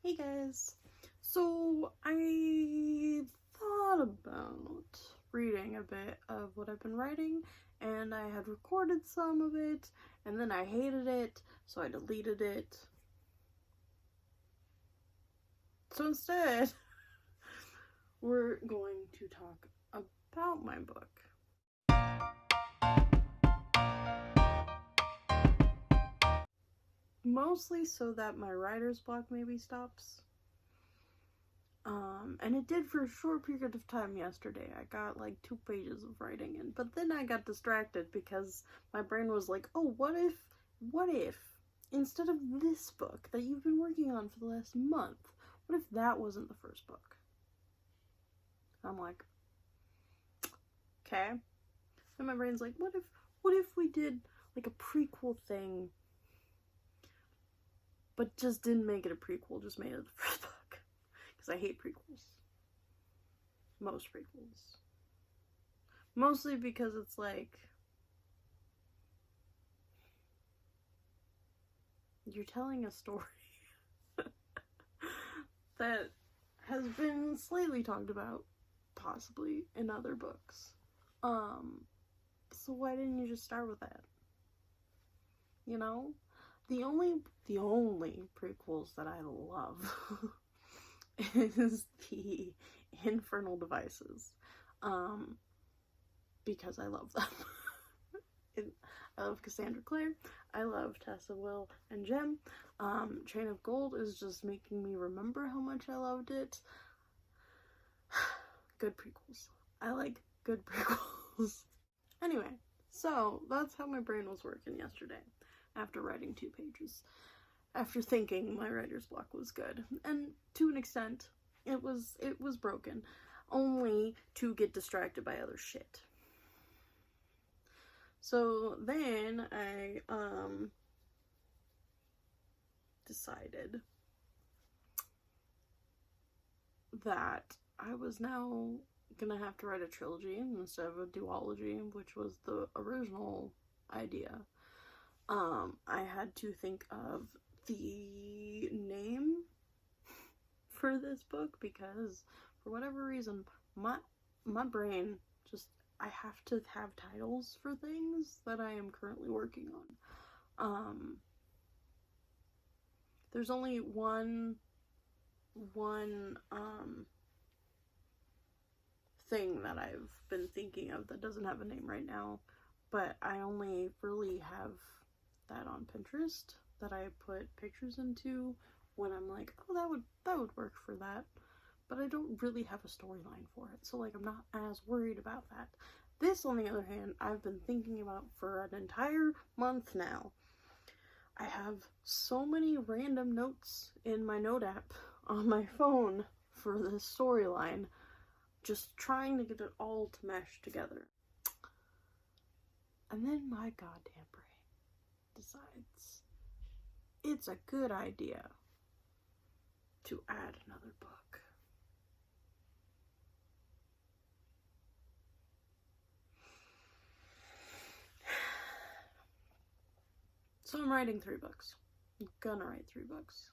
Hey guys, so I thought about reading a bit of what I've been writing, and I had recorded some of it, and then I hated it, so I deleted it. So instead, we're going to talk about my book. Mostly so that my writer's block maybe stops. And it did for a short period of time yesterday. I got like 2 pages of writing in, but then I got distracted because my brain was like, oh, what if, instead of this book that you've been working on for the last month, what if that wasn't the first book? I'm like, okay. And my brain's like, what if we did like a prequel thing, but just didn't make it a prequel, just made it the first book? Because I hate prequels. Most prequels. Mostly because it's like, you're telling a story that has been slightly talked about, possibly, in other books. So why didn't you just start with that? You know? The only prequels that I love is the Infernal Devices. Because I love them. I love Cassandra Clare. I love Tessa, Will, and Jem. Chain of Gold is just making me remember how much I loved it. Good prequels. I like good prequels. Anyway, so that's how my brain was working yesterday after writing 2 pages. After thinking my writer's block was good. And to an extent, it was broken. Only to get distracted by other shit. So then I decided that I was now gonna have to write a trilogy instead of a duology, which was the original idea. I had to think of the name for this book because for whatever reason my brain just, I have to have titles for things that I am currently working on. There's only one thing that I've been thinking of that doesn't have a name right now, but I only really have that on Pinterest that I put pictures into when I'm like, oh, that would work for that, but I don't really have a storyline for it, so like I'm not as worried about that. This, on the other hand, I've been thinking about for an entire month now. I have so many random notes in my note app on my phone for this storyline, just trying to get it all to mesh together. And then my goddamn brain decides it's a good idea to add another book. So I'm writing 3 books. I'm gonna write 3 books.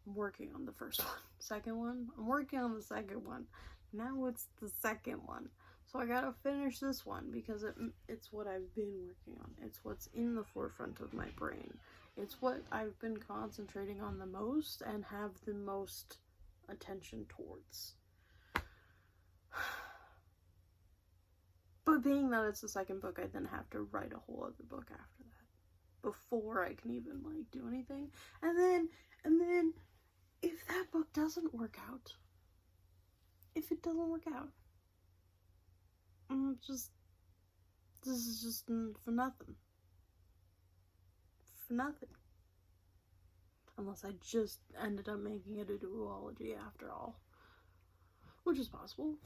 I'm working on the first one. Second one, I'm working on the second one. Now it's the second one. So I gotta finish this one because it's what I've been working on. It's what's in the forefront of my brain. It's what I've been concentrating on the most and have the most attention towards. But being that it's the second book, I then have to write a whole other book after that before I can even like do anything. And then if that book doesn't work out, this is just for nothing. Unless I just ended up making it a duology after all. Which is possible,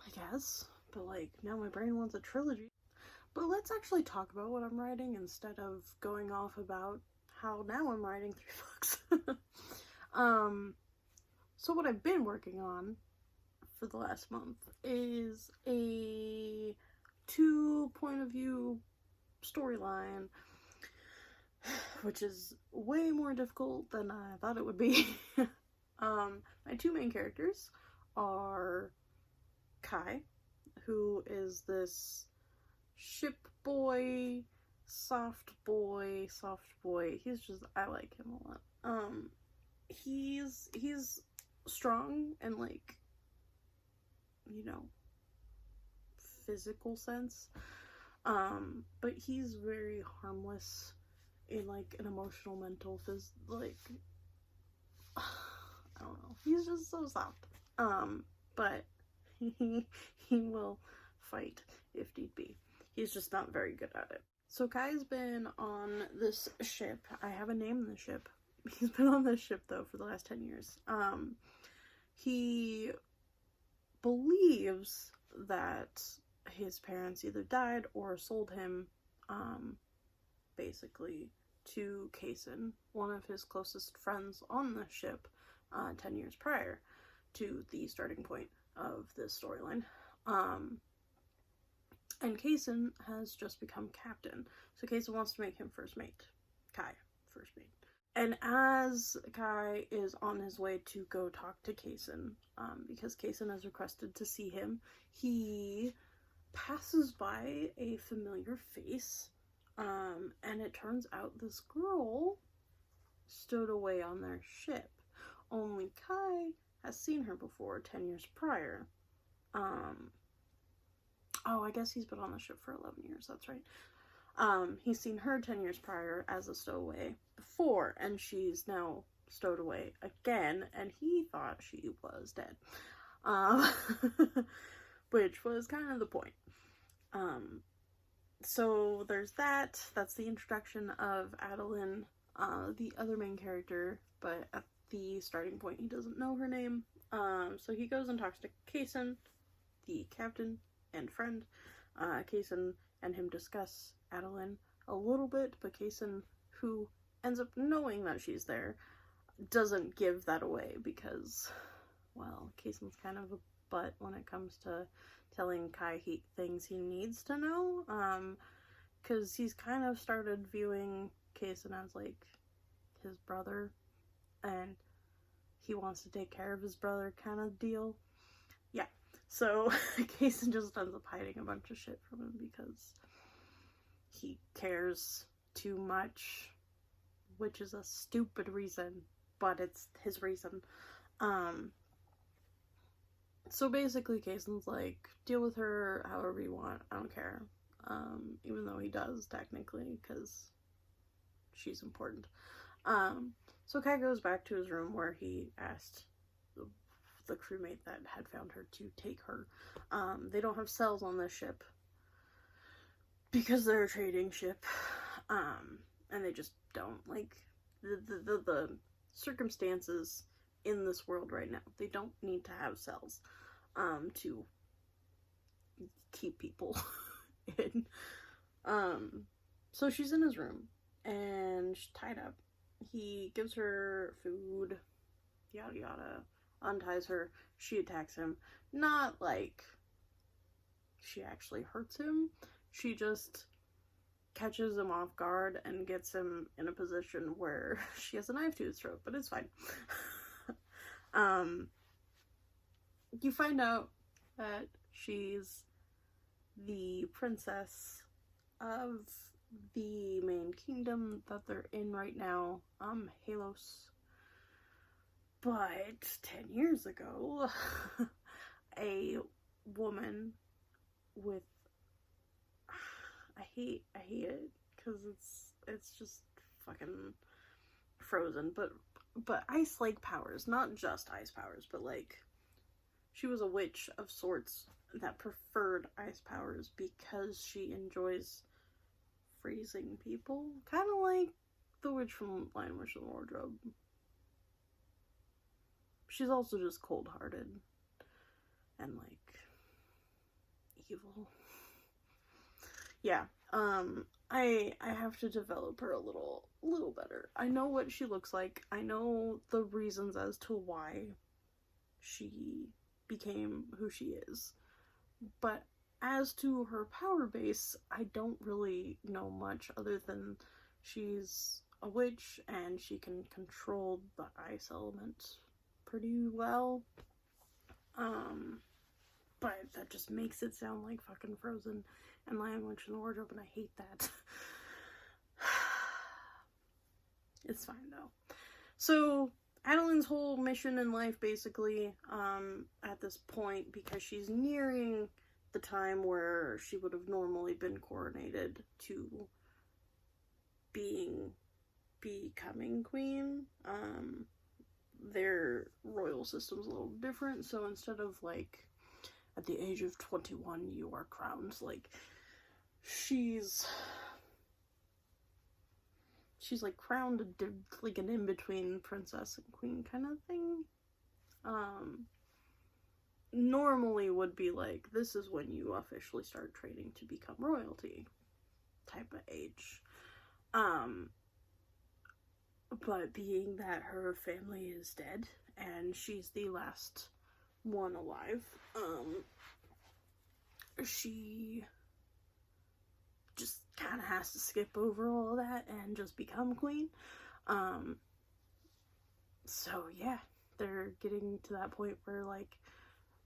I guess. But like, now my brain wants a trilogy. But let's actually talk about what I'm writing instead of going off about how now I'm writing 3 books. So what I've been working on for the last month is a 2 point of view storyline which is way more difficult than I thought it would be. My two main characters are Kai, who is this ship boy, soft boy. I like him a lot. He's strong and, like, you know, physical sense. But he's very harmless in, like, an emotional, mental, like, I don't know. He's just so soft. But he will fight if need be. He's just not very good at it. So Kai's been on this ship. I haven't named the ship. He's been on this ship, though, for the last 10 years. He believes that his parents either died or sold him, basically, to Kason, one of his closest friends on the ship, 10 years prior to the starting point of this storyline. And Kason has just become captain, so Kason wants to make him first mate. Kai, first mate. And as Kai is on his way to go talk to Kason, because Kason has requested to see him, he passes by a familiar face, and it turns out this girl stowed away on their ship. Only Kai has seen her before 10 years prior. I guess he's been on the ship for 11 years, that's right. He's seen her 10 years prior as a stowaway before, and she's now stowed away again, and he thought she was dead. Which was kind of the point. So there's that. That's the introduction of Adeline, the other main character, but at the starting point he doesn't know her name. So he goes and talks to Kason, the captain and friend. Kason and him discuss Adeline a little bit, but Kason, who ends up knowing that she's there, doesn't give that away because, well, Kason's kind of a butt when it comes to telling Kai things he needs to know, because he's kind of started viewing Kason as, like, his brother, and he wants to take care of his brother kind of deal. Yeah, so Kason just ends up hiding a bunch of shit from him because he cares too much, which is a stupid reason, but it's his reason. So basically Kason's like, deal with her however you want, I don't care. Even though he does, technically, because she's important. So Kai goes back to his room where he asked the crewmate that had found her to take her. They don't have cells on this ship because they're a trading ship, and they just don't. Like, the circumstances in this world right now, they don't need to have cells to keep people in. So she's in his room and she's tied up. He gives her food, yada yada, unties her. She attacks him. Not like she actually hurts him. She just catches him off guard and gets him in a position where she has a knife to his throat, but it's fine. You find out that she's the princess of the main kingdom that they're in right now, Halos. But 10 years ago, a woman with, I hate it, because it's just fucking frozen, but ice-like powers, not just ice powers, but like, she was a witch of sorts that preferred ice powers because she enjoys freezing people, kind of like the witch from Lion, Witch, and Wardrobe. She's also just cold-hearted and, like, evil. Yeah, I have to develop her a little better. I know what she looks like. I know the reasons as to why she became who she is. But as to her power base, I don't really know much other than she's a witch, and she can control the ice element pretty well. But that just makes it sound like fucking Frozen and Lion, Witch, and the Wardrobe, and I hate that. It's fine, though. So, Adeline's whole mission in life, basically, at this point, because she's nearing the time where she would have normally been coronated to becoming queen, their royal system's a little different, so instead of, like, at the age of 21, you are crowned, like, she's like crowned like an in-between princess and queen kind of thing. Normally would be like, this is when you officially start training to become royalty type of age. But being that her family is dead and she's the last one alive, she just kind of has to skip over all that and just become queen. So yeah, they're getting to that point where, like,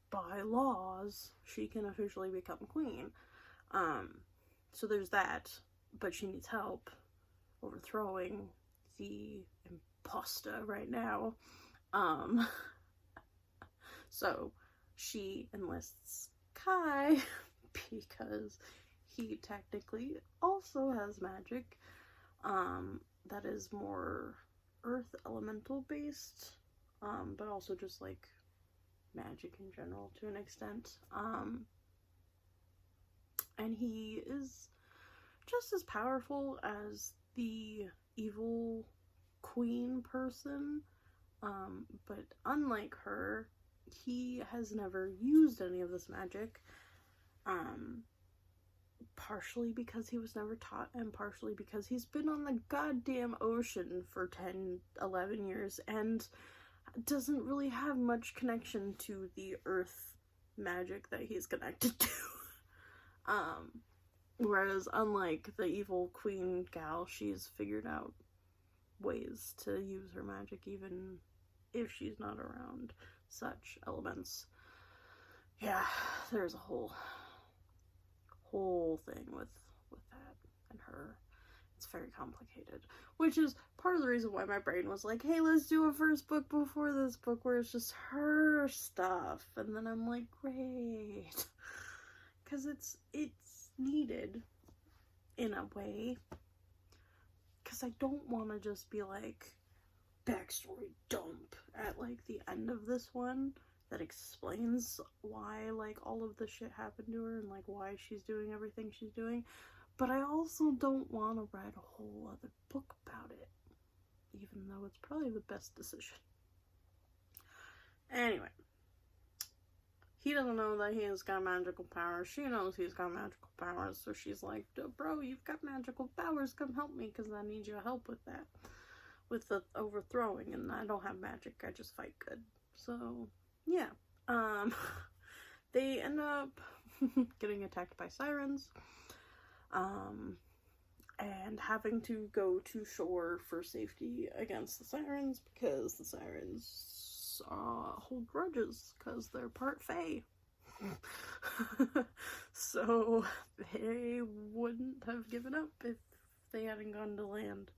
by laws, she can officially become queen. So there's that, but she needs help overthrowing the imposter right now. So she enlists Kai because he technically also has magic that is more earth elemental based, but also just like magic in general to an extent. And he is just as powerful as the evil queen person, but unlike her, he has never used any of this magic, partially because he was never taught, and partially because he's been on the goddamn ocean for 10-11 years and doesn't really have much connection to the earth magic that he's connected to. Whereas unlike the evil queen gal, she's figured out ways to use her magic even if she's not around such elements. Yeah, there's a whole thing with that and her. It's very complicated, which is part of the reason why my brain was like, hey, let's do a first book before this book where it's just her stuff, and then I'm like, great, because it's needed in a way, because I don't want to just be like backstory dump at like the end of this one that explains why like all of the shit happened to her and like why she's doing everything she's doing, but I also don't want to write a whole other book about it, even though it's probably the best decision. Anyway, he doesn't know that he's got magical powers. She knows he's got magical powers, so she's like, bro, you've got magical powers, come help me, because I need your help with that. With the overthrowing, and I don't have magic, I just fight good. So, yeah. They end up getting attacked by sirens, and having to go to shore for safety against the sirens, because the sirens hold grudges, because they're part fae. So, they wouldn't have given up if they hadn't gone to land.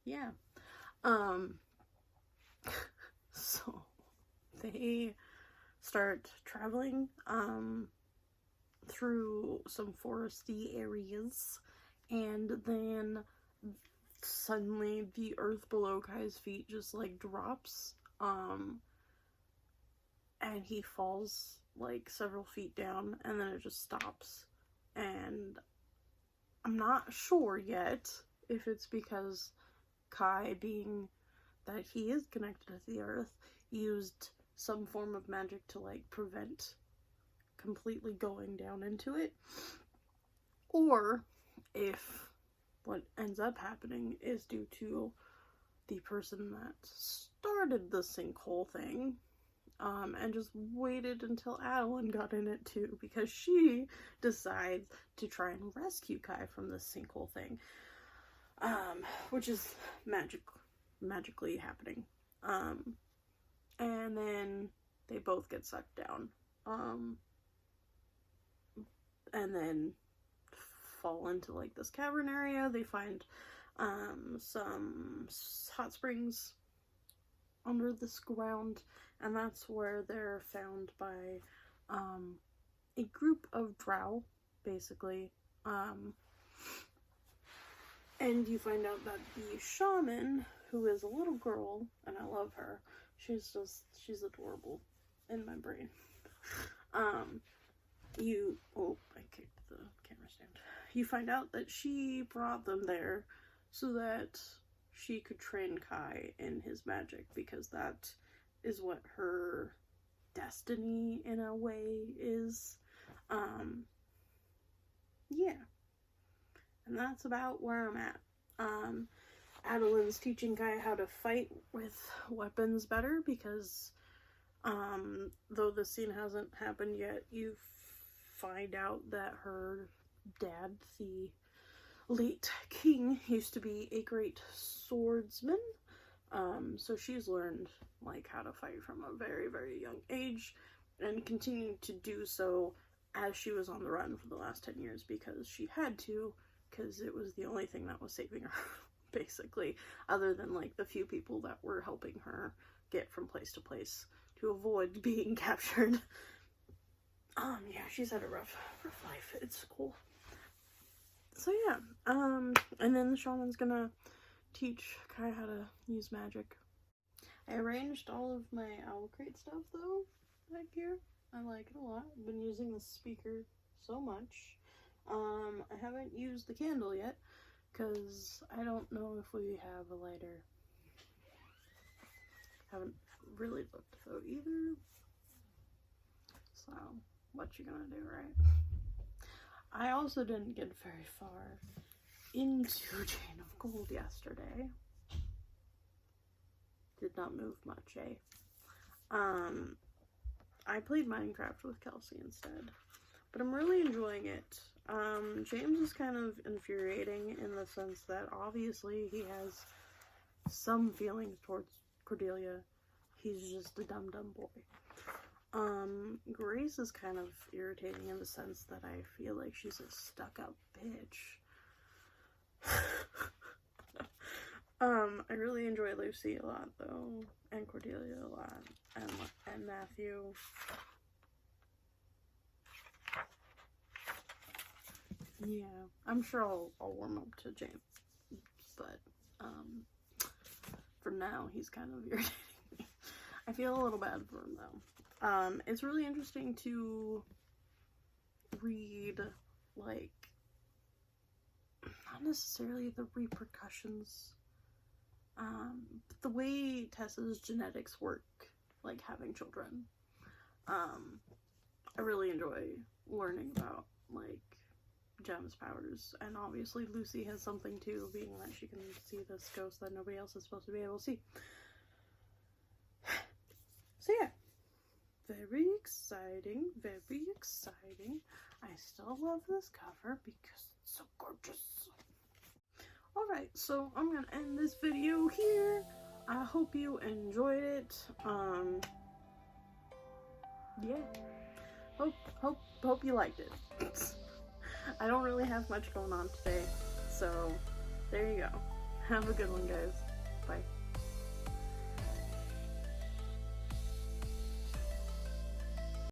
Yeah. So they start traveling through some foresty areas, and then suddenly the earth below Kai's feet just like drops, and he falls like several feet down, and then it just stops. And I'm not sure yet if it's because Kai, being that he is connected to the earth, used some form of magic to like prevent completely going down into it, or if what ends up happening is due to the person that started the sinkhole thing, and just waited until Adeline got in it too, because she decides to try and rescue Kai from this sinkhole thing. which is magically happening. And then they both get sucked down, and then fall into like this cavern area. They find some hot springs under this ground, and that's where they're found by a group of drow, basically. And you find out that the shaman, who is a little girl, and I love her, she's adorable in my brain. I kicked the camera stand. You find out that she brought them there so that she could train Kai in his magic, because that is what her destiny, in a way, is. Yeah. And that's about where I'm at. Adeline's teaching Kai how to fight with weapons better, because though the scene hasn't happened yet, you find out that her dad, the late king, used to be a great swordsman. So she's learned like how to fight from a very, very young age, and continued to do so as she was on the run for the last 10 years, because she had to, because it was the only thing that was saving her, basically, other than like the few people that were helping her get from place to place to avoid being captured. Yeah, she's had a rough life. It's cool. So yeah, and then the shaman's gonna teach Kai how to use magic. I arranged all of my Owlcrate stuff though back here. I like it a lot. I've been using the speaker so much. I haven't used the candle yet, because I don't know if we have a lighter. Haven't really looked though either. So, what you gonna do, right? I also didn't get very far into Chain of Gold yesterday. Did not move much, eh? I played Minecraft with Kelsey instead, but I'm really enjoying it. James is kind of infuriating in the sense that obviously he has some feelings towards Cordelia. He's just a dumb boy. Grace is kind of irritating in the sense that I feel like she's a stuck-up bitch. I really enjoy Lucy a lot though, and Cordelia a lot, and Matthew. Yeah, I'm sure I'll warm up to James, but for now he's kind of irritating me. I feel a little bad for him though. It's really interesting to read, like, not necessarily the repercussions, but the way Tessa's genetics work, like having children. I really enjoy learning about, like, Gem's powers, and obviously Lucy has something too, being that she can see this ghost that nobody else is supposed to be able to see. So yeah, very exciting, very exciting. I still love this cover because it's so gorgeous. Alright, so I'm gonna end this video here. I hope you enjoyed it. Yeah. Hope you liked it. I don't really have much going on today, so there you go. Have a good one, guys. Bye.